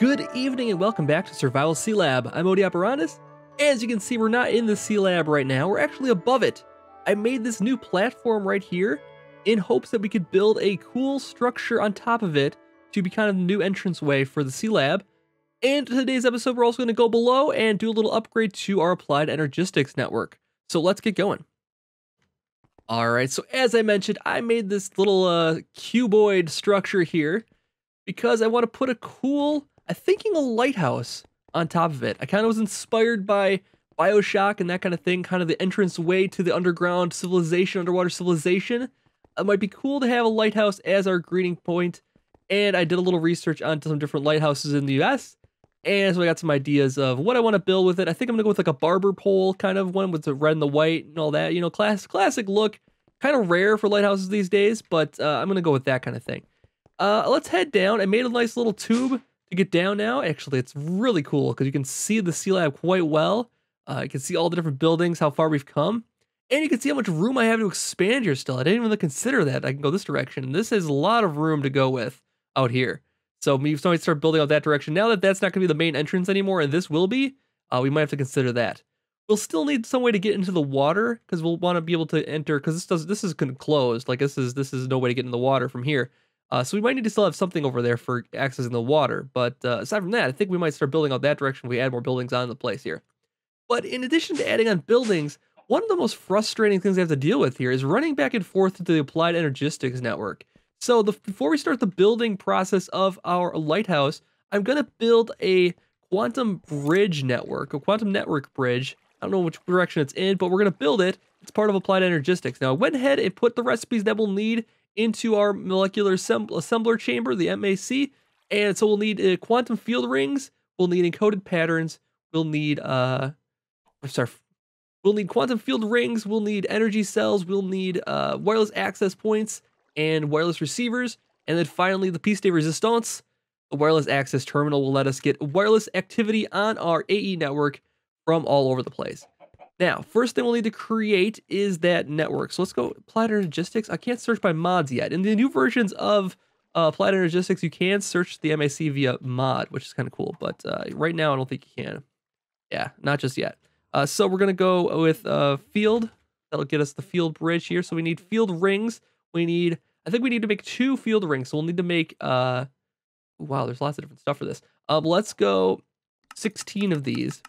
Good evening and welcome back to Survival Sealab. I'm Odi Operandus. As you can see, we're not in the Sealab right now, we're actually above it. I made this new platform right here in hopes that we could build a cool structure on top of it to be kind of the new entranceway for the Sealab. And today's episode, we're also going to go below and do a little upgrade to our Applied Energistics network. So let's get going. Alright, so as I mentioned, I made this little cuboid structure here because I want to put a cool, I'm thinking a lighthouse on top of it. I kind of was inspired by BioShock and that kind of thing, kind of the entrance way to the underground civilization, underwater civilization. It might be cool to have a lighthouse as our greeting point, and I did a little research on some different lighthouses in the US, and so I got some ideas of what I want to build with it. I think I'm going to go with like a barber pole kind of one with the red and the white and all that, you know, classic look. Kind of rare for lighthouses these days, but I'm going to go with that kind of thing. Let's head down. I made a nice little tube to get down now. Actually, it's really cool because you can see the Sealab quite well. You can see all the different buildings, how far we've come. And you can see how much room I have to expand here still. I didn't even consider that. I can go this direction. This has a lot of room to go with out here. So we might start building out that direction. Now that that's not going to be the main entrance anymore, and this will be, we might have to consider that. We'll still need some way to get into the water because we'll want to be able to enter, because this is closed. Like this is no way to get in the water from here. So we might need to still have something over there for accessing the water. But aside from that, I think we might start building out that direction if we add more buildings on the place here. But in addition to adding on buildings, one of the most frustrating things I have to deal with here is running back and forth to the Applied Energistics network. So before we start the building process of our lighthouse, I'm going to build a quantum bridge network, a quantum network bridge. I don't know which direction it's in, but we're going to build it. It's part of Applied Energistics. Now, I went ahead and put the recipes that we'll need into our molecular assembler chamber, the MAC. And so we'll need quantum field rings. We'll need encoded patterns. We'll need, we'll need quantum field rings. We'll need energy cells. We'll need wireless access points and wireless receivers. And then finally, the piece de resistance, the wireless access terminal, will let us get wireless activity on our AE network from all over the place. Now, first thing we'll need to create is that network. So let's go Applied Energistics. I can't search by mods yet. In the new versions of Applied Energistics, you can search the MAC via mod, which is kind of cool. But right now, I don't think you can. Yeah, not just yet. So we're going to go with field. That'll get us the field bridge here. So we need field rings. I think we need to make 2 field rings. So we'll need to make, wow, there's lots of different stuff for this. Let's go 16 of these.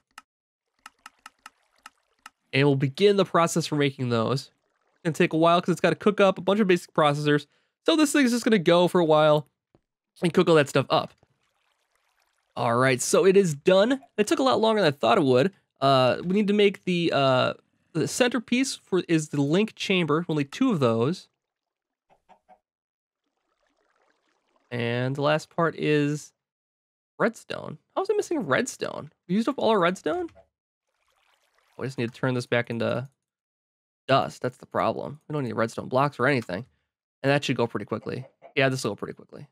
And we'll begin the process for making those. It's going to take a while because it's got to cook up a bunch of basic processors. So this thing's just going to go for a while and cook all that stuff up. All right, so it is done. It took a lot longer than I thought it would. We need to make the centerpiece is the link chamber. We'll need 2 of those. And the last part is redstone. How was I missing redstone? We used up all our redstone? We just need to turn this back into dust. That's the problem. We don't need redstone blocks or anything. And that should go pretty quickly. Yeah, this will go pretty quickly.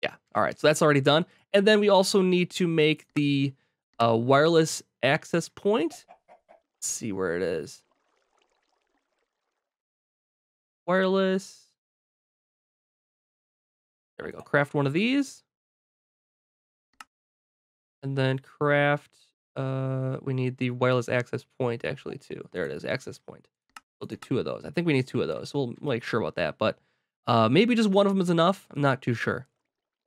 Yeah, all right, so that's already done. And then we also need to make the wireless access point. Let's see where it is. Wireless. There we go. Craft one of these. And then craft... we need the wireless access point actually too. There it is, access point. We'll do 2 of those. I think we need 2 of those. So we'll make sure about that. But maybe just one of them is enough. I'm not too sure.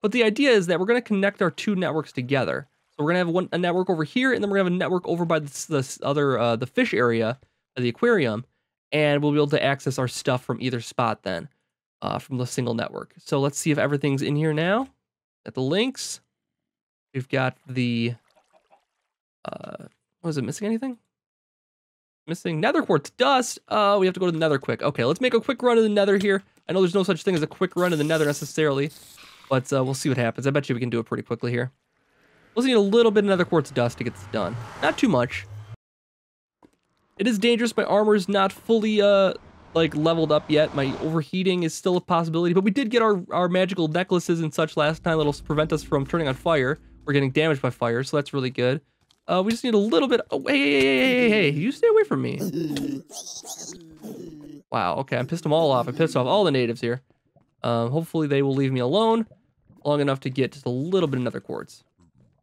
But the idea is that we're going to connect our 2 networks together. So we're going to have a network over here, and then we're going to have a network over by this other the fish area, the aquarium, and we'll be able to access our stuff from either spot then, from the single network. So let's see if everything's in here now. At the links, we've got the was it missing anything? Missing nether quartz dust. We have to go to the nether quick. Okay, let's make a quick run to the nether here. I know there's no such thing as a quick run to the nether necessarily, but we'll see what happens. I bet you we can do it pretty quickly here. We'll need a little bit of nether quartz dust to get this done. Not too much. It is dangerous. My armor is not fully like leveled up yet. My overheating is still a possibility, but we did get our magical necklaces and such last time that'll prevent us from turning on fire or getting damaged by fire, so that's really good. We just need a little bit. Oh, hey, you stay away from me. Wow, okay, I pissed them all off. I pissed off all the natives here. Hopefully they will leave me alone. long enough to get just a little bit of nether quartz.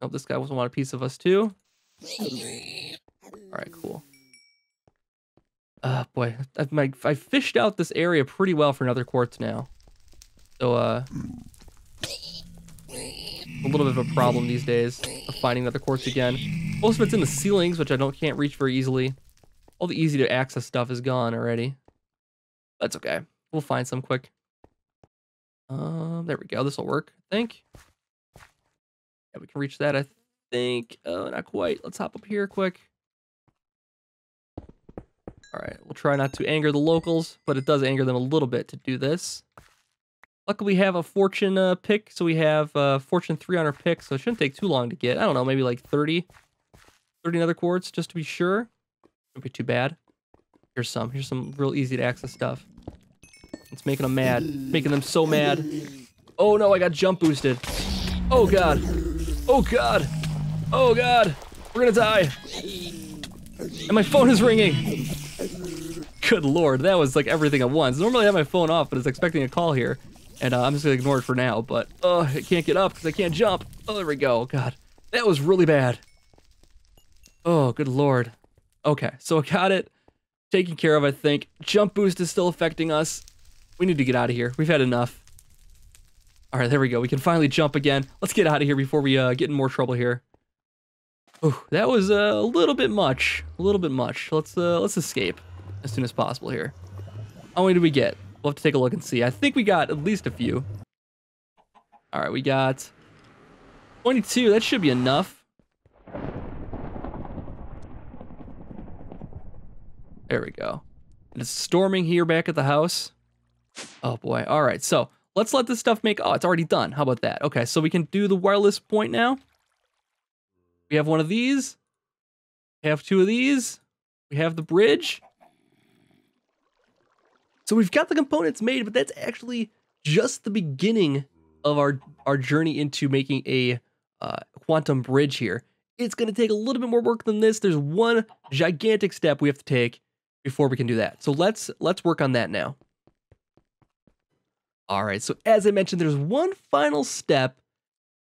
Oh, this guy doesn't want a piece of us too. All right, cool. Boy, I fished out this area pretty well for nether quartz now. So, a little bit of a problem these days of finding nether quartz again. Most of it's in the ceilings, which I can't reach very easily. All the easy to access stuff is gone already. That's okay. We'll find some quick. There we go. This will work, I think. Yeah, we can reach that, I think. Not quite. Let's hop up here quick. All right, we'll try not to anger the locals, but it does anger them a little bit to do this. Luckily, we have a fortune pick, so we have fortune 3 on our pick, so it shouldn't take too long to get. I don't know, maybe like 30 nether quartz just to be sure. Shouldn't be too bad. Here's some real easy to access stuff. It's making them mad, making them so mad. Oh no, I got jump boosted. Oh god. Oh god. Oh god. We're gonna die. And my phone is ringing. Good lord, that was like everything at once. Normally I have my phone off, but it's expecting a call here. And I'm just gonna ignore it for now, but I can't get up because I can't jump. Oh, there we go. God, that was really bad. Oh, good lord. Okay, so I got it taken care of, I think. Jump boost is still affecting us. We need to get out of here. We've had enough. All right, there we go. We can finally jump again. Let's get out of here before we get in more trouble here. Oh, that was a little bit much. A little bit much. Let's escape as soon as possible here. How many did we get? We'll have to take a look and see. I think we got at least a few. All right, we got 22. That should be enough. There we go. It's storming here back at the house. Oh boy. All right, so let's let this stuff make... Oh, it's already done. How about that? Okay, so we can do the wireless point now. We have one of these. We have 2 of these. We have the bridge. So we've got the components made, but that's actually just the beginning of our journey into making a quantum bridge here. It's going to take a little bit more work than this. There's one gigantic step we have to take before we can do that. So let's work on that now. All right, so as I mentioned, there's one final step,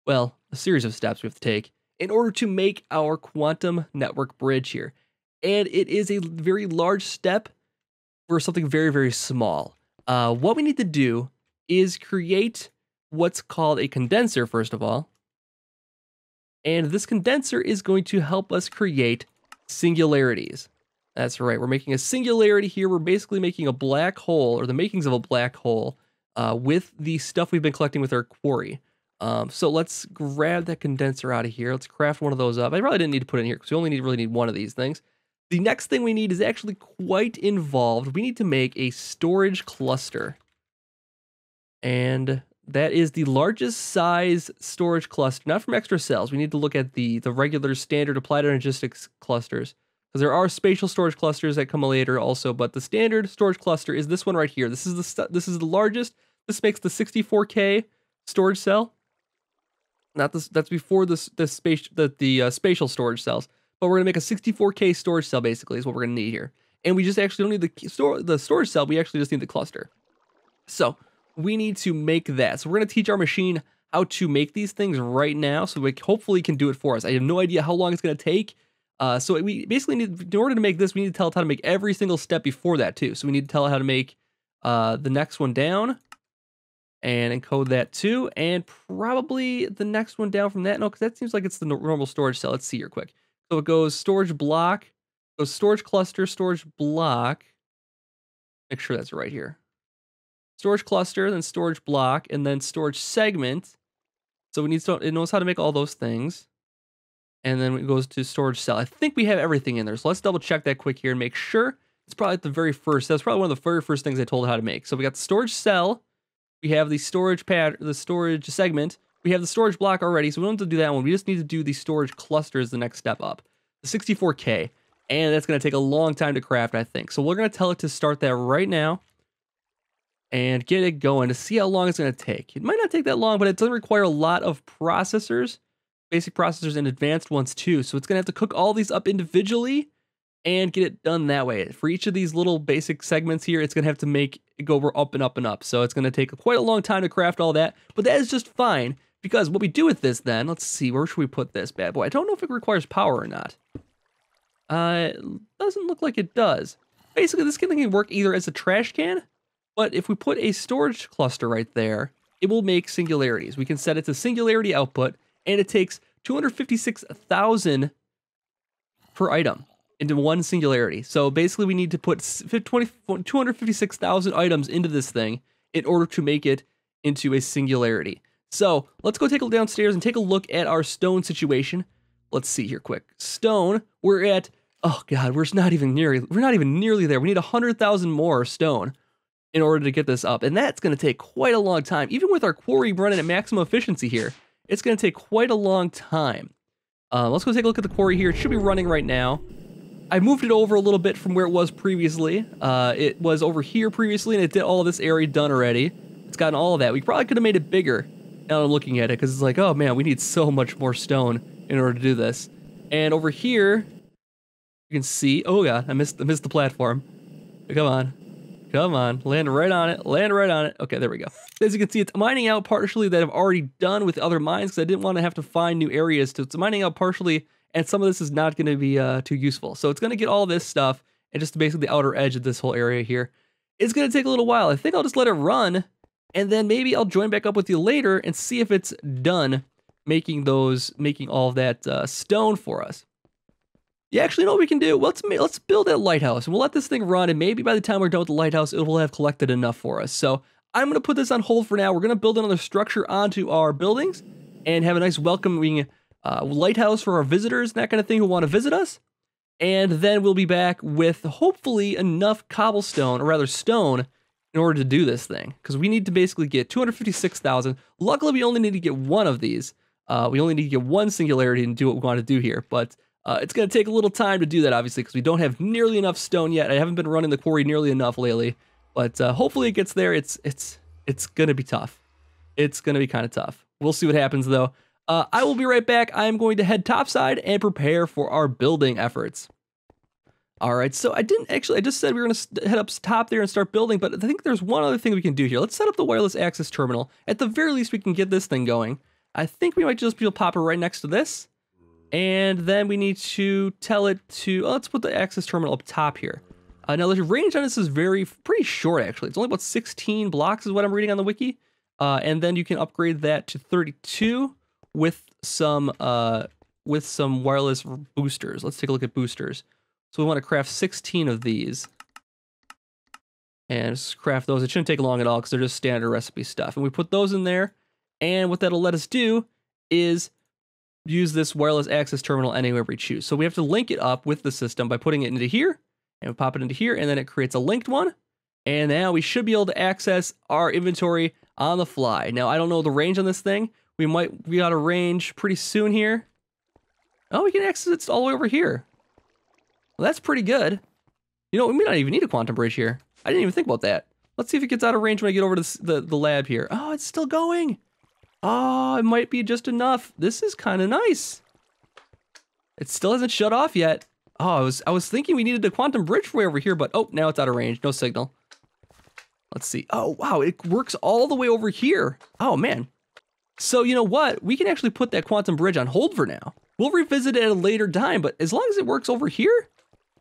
well, a series of steps we have to take in order to make our quantum network bridge here. And it is a very large step for something very, very small. What we need to do is create what's called a condenser, first of all. And this condenser is going to help us create singularities. That's right, we're making a singularity here. We're basically making a black hole, or the makings of a black hole, with the stuff we've been collecting with our quarry. So let's grab that condenser out of here. Let's craft one of those up. I probably didn't need to put it in here because we only really need one of these things. The next thing we need is actually quite involved. We need to make a storage cluster. And that is the largest size storage cluster, not from extra cells. We need to look at the regular standard Applied Energistics clusters. Because there are spatial storage clusters that come later also, but the standard storage cluster is this one right here. This is the largest. This makes the 64K storage cell. Not this. That's before the spatial storage cells. But we're gonna make a 64K storage cell. Basically, is what we're gonna need here. And we just actually don't need the storage cell. We actually just need the cluster. So we need to make that. So we're gonna teach our machine how to make these things right now, so we hopefully can do it for us. I have no idea how long it's gonna take. So we basically need, in order to make this, we need to tell it how to make every single step before that too. So we need to tell it how to make the next one down and encode that too. And probably the next one down from that. No, because that seems like it's the normal storage cell. Let's see here quick. So it goes storage block, goes storage cluster, storage block. Make sure that's right here. Storage cluster, then storage block, and then storage segment. So we need to, it knows how to make all those things. And then it goes to storage cell. I think we have everything in there. So let's double check that quick here and make sure. It's probably at the very first. That's probably one of the very first things I told it how to make. So we got the storage cell. We have the storage pad, the storage segment. We have the storage block already. So we don't have to do that one. We just need to do the storage cluster as the next step up. The 64K. And that's going to take a long time to craft, I think. So we're going to tell it to start that right now. And get it going to see how long it's going to take. It might not take that long, but it doesn't require a lot of processors. Basic processors and advanced ones too. So it's going to have to cook all these up individually. and get it done that way. For each of these little basic segments here, it's going to have to make it go up and up and up. So it's going to take quite a long time to craft all that, but that is just fine because what we do with this then, let's see, where should we put this bad boy? I don't know if it requires power or not. It doesn't look like it does. Basically, this can work either as a trash can, but if we put a storage cluster right there, it will make singularities. We can set it to singularity output, and it takes 256,000 per item into one singularity. So basically, we need to put 256,000 items into this thing in order to make it into a singularity. So let's go take a look downstairs and take a look at our stone situation. Let's see here quick. Stone, we're at, oh God, we're not even nearly there. We need 100,000 more stone in order to get this up. And that's going to take quite a long time. Even with our quarry running at maximum efficiency here, it's going to take quite a long time. Let's go take a look at the quarry here. It should be running right now. I moved it over a little bit from where it was previously. It was over here previously, and it did all of this area done already. It's gotten all of that. We probably could have made it bigger. Now I'm looking at it, because it's like, oh man, we need so much more stone in order to do this. And over here, you can see, oh God, I missed the platform. Come on. Come on, land right on it, land right on it. Okay, there we go. As you can see, it's mining out partially that I've already done with other mines because I didn't want to have to find new areas. So it's mining out partially, and some of this is not going to be too useful. So it's going to get all this stuff, and just basically the outer edge of this whole area here. It's going to take a little while. I think I'll just let it run, and then maybe I'll join back up with you later and see if it's done making all of that stone for us. Yeah, actually, you know what we can do? Let's build that lighthouse, and we'll let this thing run, and maybe by the time we're done with the lighthouse, it will have collected enough for us. So I'm going to put this on hold for now. We're going to build another structure onto our buildings and have a nice welcoming lighthouse for our visitors and that kind of thing who want to visit us. And then we'll be back with hopefully enough cobblestone, or rather stone, in order to do this thing. Because we need to basically get 256,000. Luckily, we only need to get one of these. We only need to get one singularity and do what we want to do here. But it's going to take a little time to do that, obviously, because we don't have nearly enough stone yet. I haven't been running the quarry nearly enough lately. But hopefully it gets there. It's going to be tough. It's going to be kind of tough. We'll see what happens, though. I will be right back. I'm going to head topside and prepare for our building efforts. All right, so I just said we were going to head up top there and start building, but I think there's one other thing we can do here. Let's set up the wireless access terminal. At the very least, we can get this thing going. I think we might just be able to pop it right next to this. And then we need to tell it to, let's put the access terminal up top here. Now the range on this is pretty short, actually. It's only about 16 blocks is what I'm reading on the wiki. And then you can upgrade that to 32 with some wireless boosters. Let's take a look at boosters. So we want to craft 16 of these. And just craft those. It shouldn't take long at all because they're just standard recipe stuff. And we put those in there. And what that'll let us do is use this wireless access terminal anywhere we choose. So we have to link it up with the system by putting it into here. And we pop it into here. And then it creates a linked one. And now we should be able to access our inventory on the fly. Now, I don't know the range on this thing. We got a range pretty soon here. Oh, we can access it all the way over here. Well, that's pretty good. You know, we may not even need a quantum bridge here. I didn't even think about that. Let's see if it gets out of range when I get over to the lab here. Oh, it's still going. Oh, it might be just enough. This is kind of nice. It still hasn't shut off yet. Oh, I was thinking we needed a quantum bridge way over here, but oh, now it's out of range. No signal. Let's see. Oh, wow, it works all the way over here. Oh, man. So you know what? We can actually put that quantum bridge on hold for now. We'll revisit it at a later time, but as long as it works over here,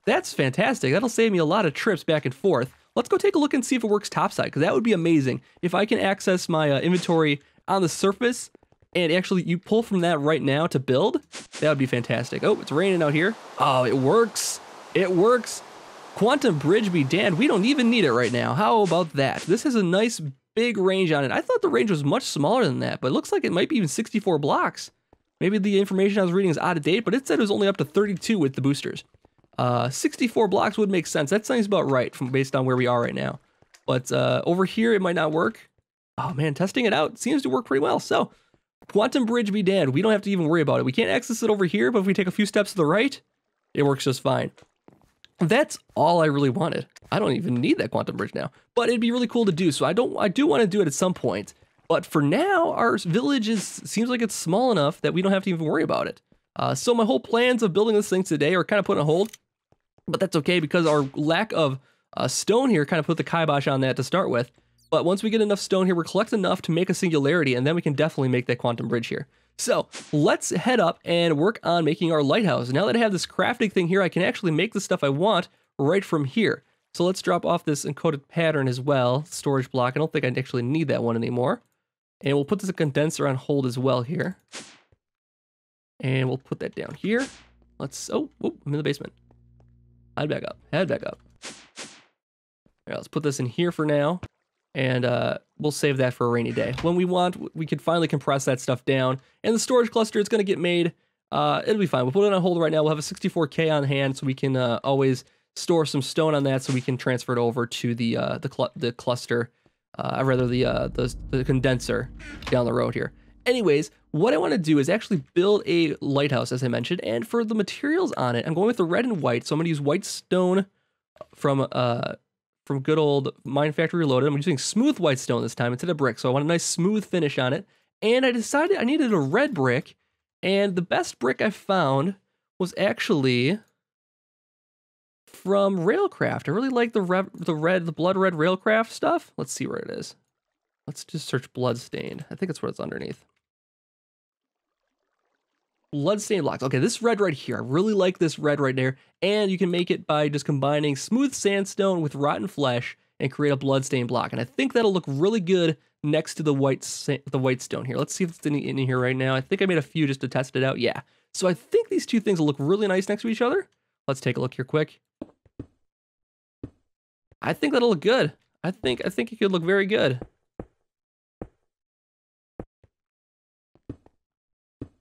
that's fantastic. That'll save me a lot of trips back and forth. Let's go take a look and see if it works topside, because that would be amazing. If I can access my inventory on the surface, and actually you pull from that right now to build, that would be fantastic. Oh, it's raining out here. Oh, it works. It works. Quantum bridge be damned. We don't even need it right now. How about that? This has a nice big range on it. I thought the range was much smaller than that, but it looks like it might be even 64 blocks. Maybe the information I was reading is out of date, but it said it was only up to 32 with the boosters. 64 blocks would make sense. That sounds about right based on where we are right now. But over here, it might not work. Oh man, testing it out seems to work pretty well. So, quantum bridge be damned. We don't have to even worry about it. We can't access it over here, but if we take a few steps to the right, it works just fine. That's all I really wanted. I don't even need that quantum bridge now, but it'd be really cool to do. So I do want to do it at some point. But for now, our village seems like it's small enough that we don't have to even worry about it. So my whole plans of building this thing today are kind of put on hold. but that's okay because our lack of stone here kind of put the kibosh on that to start with. But once we get enough stone here, we're collecting enough to make a singularity, and then we can definitely make that quantum bridge here. So let's head up and work on making our lighthouse. Now that I have this crafting thing here, I can actually make the stuff I want right from here. So let's drop off this encoded pattern as well, storage block. I don't think I actually need that one anymore. And we'll put this condenser on hold as well here. And we'll put that down here. Let's, oh, I'm in the basement. Head back up, head back up. All right, let's put this in here for now. And we'll save that for a rainy day. When we want, we can finally compress that stuff down. And the storage cluster, it's going to get made. It'll be fine. We'll put it on hold right now. We'll have a 64K on hand, so we can always store some stone on that, so we can transfer it over to the cluster, rather the condenser down the road here. Anyways, what I want to do is actually build a lighthouse, as I mentioned. And for the materials on it, I'm going with the red and white. So I'm going to use white stone from good old Mine Factory Reloaded. I'm using smooth white stone this time instead of brick, so I want a nice smooth finish on it. And I decided I needed a red brick, and the best brick I found was actually from Railcraft. I really like the blood red Railcraft stuff. Let's see where it is. Let's just search bloodstained. I think that's what it's underneath. Bloodstained blocks. Okay, this red right here. I really like this red right there. And you can make it by just combining smooth sandstone with rotten flesh and create a bloodstained block. And I think that'll look really good next to the white stone here. Let's see if it's in here right now. I think I made a few just to test it out. Yeah. So I think these two things will look really nice next to each other. Let's take a look here quick. I think that'll look good. I think it could look very good.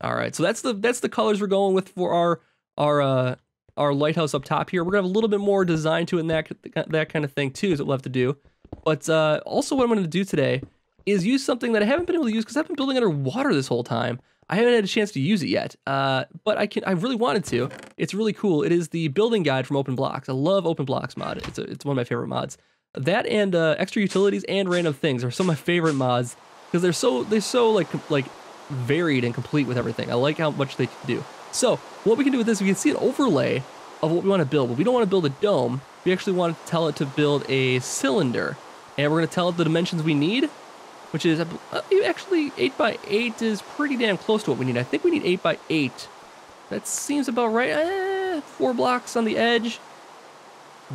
All right, so that's the colors we're going with for our lighthouse up top here. We're gonna have a little bit more design to it and that kind of thing too, is what we'll have to do. But also what I'm gonna do today is use something that I haven't been able to use because I've been building underwater this whole time. I haven't had a chance to use it yet, but I really wanted to. It's really cool. It is the building guide from Open Blocks. I love Open Blocks mod. It's one of my favorite mods. That and extra utilities and random things are some of my favorite mods because they're so like varied and complete with everything. I like how much they can do. So what we can do with this, we can see an overlay of what we want to build, but we don't want to build a dome. We actually want to tell it to build a cylinder, and we're going to tell it the dimensions we need, which is actually 8x8 is pretty damn close to what we need. I think we need 8x8. That seems about right. 4 blocks on the edge.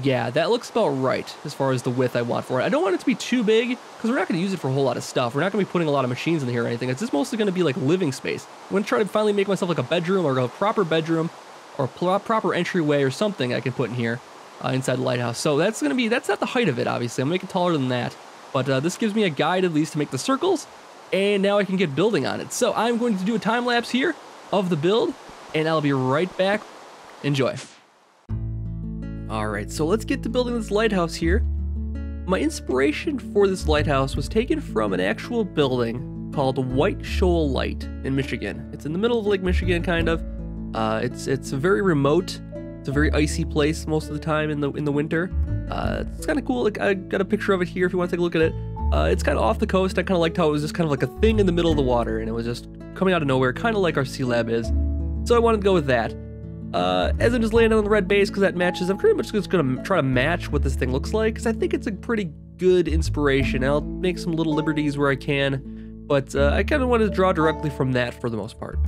Yeah, that looks about right as far as the width I want for it. I don't want it to be too big because we're not going to use it for a whole lot of stuff. We're not going to be putting a lot of machines in here or anything. It's just mostly going to be like living space. I'm going to try to finally make myself like a bedroom or a proper bedroom or a proper entryway or something I can put in here inside the lighthouse. So that's not the height of it, obviously. I'm going to make it taller than that. But this gives me a guide at least to make the circles, and now I can get building on it. So I'm going to do a time lapse here of the build, and I'll be right back. Enjoy. All right, so let's get to building this lighthouse here. My inspiration for this lighthouse was taken from an actual building called White Shoal Light in Michigan. It's in the middle of Lake Michigan, kind of. It's very remote. It's a very icy place most of the time in the winter. It's kind of cool. Like, I got a picture of it here if you want to take a look at it. It's kind of off the coast. I kind of liked how it was just kind of like a thing in the middle of the water, and it was just coming out of nowhere, kind of like our Sealab is. So I wanted to go with that. As I'm just laying on the red base because that matches, I'm pretty much just going to try to match what this thing looks like because I think it's a pretty good inspiration. I'll make some little liberties where I can, but I kind of wanted to draw directly from that for the most part.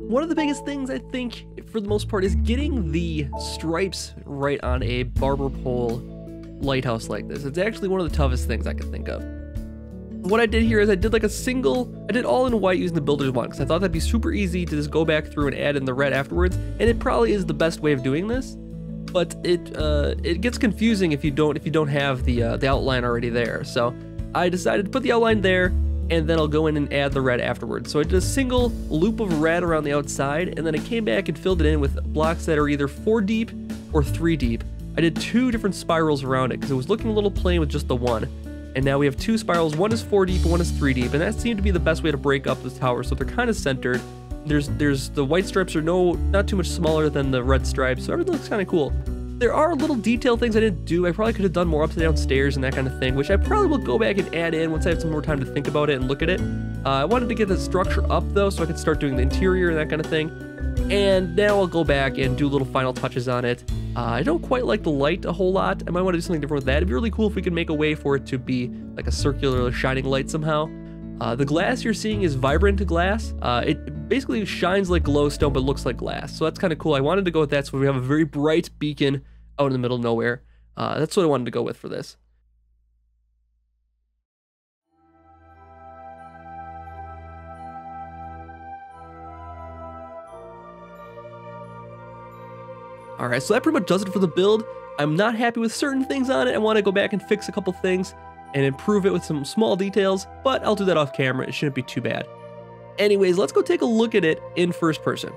One of the biggest things I think for the most part is getting the stripes right on a barber pole lighthouse like this. It's actually one of the toughest things I can think of. What I did here is I did all in white using the builder's one because I thought that'd be super easy to just go back through and add in the red afterwards, and it probably is the best way of doing this. But it gets confusing if you don't have the outline already there. So I decided to put the outline there, and then I'll go in and add the red afterwards. So I did a single loop of red around the outside, and then I came back and filled it in with blocks that are either 4 deep or 3 deep. I did 2 different spirals around it because it was looking a little plain with just the one. And now we have 2 spirals, one is 4 deep and one is 3 deep, and that seemed to be the best way to break up the tower, so they're kind of centered. There's the white stripes are not too much smaller than the red stripes, so everything looks kind of cool. There are little detail things I didn't do. I probably could have done more upside down stairs and that kind of thing, which I probably will go back and add in once I have some more time to think about it and look at it. I wanted to get the structure up though, so I could start doing the interior and that kind of thing. And now I'll go back and do little final touches on it. I don't quite like the light a whole lot. I might want to do something different with that. It'd be really cool if we could make a way for it to be like a circular shining light somehow. The glass you're seeing is vibrant glass. It basically shines like glowstone but looks like glass. So that's kind of cool. I wanted to go with that so we have a very bright beacon out in the middle of nowhere. That's what I wanted to go with for this. Alright, so that pretty much does it for the build. I'm not happy with certain things on it. I want to go back and fix a couple things and improve it with some small details, but I'll do that off camera. It shouldn't be too bad. Anyways, let's go take a look at it in first person.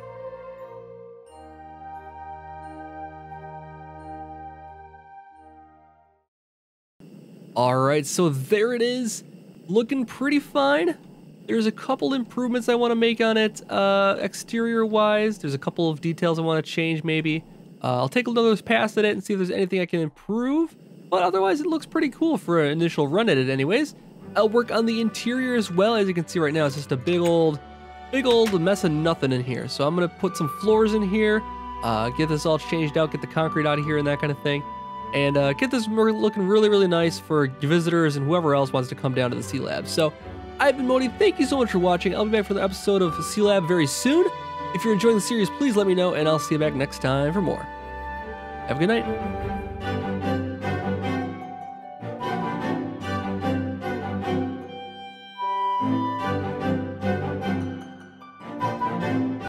Alright, so there it is. Looking pretty fine. There's a couple improvements I want to make on it, exterior-wise. There's a couple of details I want to change, maybe. I'll take another pass at it and see if there's anything I can improve. But otherwise, it looks pretty cool for an initial run at it anyways. I'll work on the interior as well. As you can see right now, it's just a big old mess of nothing in here. So I'm going to put some floors in here, get this all changed out, get the concrete out of here and that kind of thing. And get this looking really, really nice for visitors and whoever else wants to come down to the Sealab. So I've been Modi. Thank you so much for watching. I'll be back for the episode of Sealab very soon. If you're enjoying the series, please let me know, and I'll see you back next time for more. Have a good night.